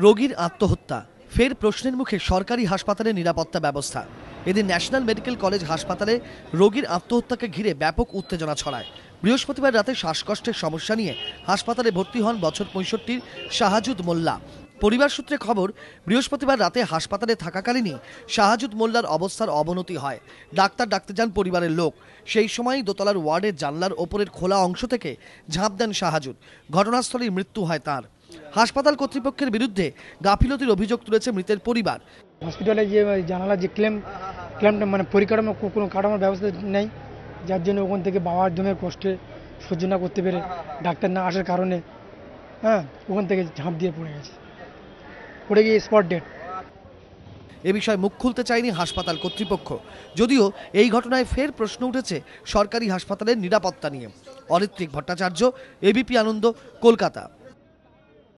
রোগীর আত্মহত্যা, ফের প্রশ্নের মুখে সরকারি হাসপাতালের নিরাপত্তা ব্যবস্থা। এদিন ন্যাশনাল মেডিকেল কলেজ হাসপাতালে রোগীর আত্মহত্যাকে ঘিরে ব্যাপক উত্তেজনা ছড়ায়। বৃহস্পতিবার রাতে শ্বাসকষ্টের সমস্যা নিয়ে হাসপাতালে ভর্তি হন বছর ৬৫ শাহাজুদ মোল্লা। পরিবার সূত্রে খবর, বৃহস্পতিবার রাতে হাসপাতালে থাকাকালীনই শাহাজুদ মোল্লার অবস্থার অবনতি হয়। ডাক্তার ডাকতে যান পরিবারের লোক। সেই সময়ই দোতলার ওয়ার্ডের জানলার ওপরের খোলা অংশ থেকে ঝাঁপ দেন শাহাজুদ। ঘটনাস্থলেই মৃত্যু হয় তার। হাসপাতাল কর্তৃপক্ষের বিরুদ্ধে গাফিলতির অভিযোগ তুলেছে মৃতের পরিবার। হসপিটালে যে জানালা যে ক্লেমটা মানে পরিকাঠামো কোনো কাঠামোর ব্যবস্থা নেই, যার জন্য ওখান থেকে বাবার দমের কষ্টে সহ্য না করতে পেরে ডাক্তার না আসার কারণে ওখান থেকে ঝাঁপ দিয়ে পড়ে গিয়ে স্পট ডেড। এ বিষয়ে মুখ খুলতে চায়নি হাসপাতাল কর্তৃপক্ষ। যদিও এই ঘটনায় ফের প্রশ্ন উঠেছে সরকারি হাসপাতালের নিরাপত্তা নিয়ে। অরিত্রিক ভট্টাচার্য, এবিপি আনন্দ, কলকাতা।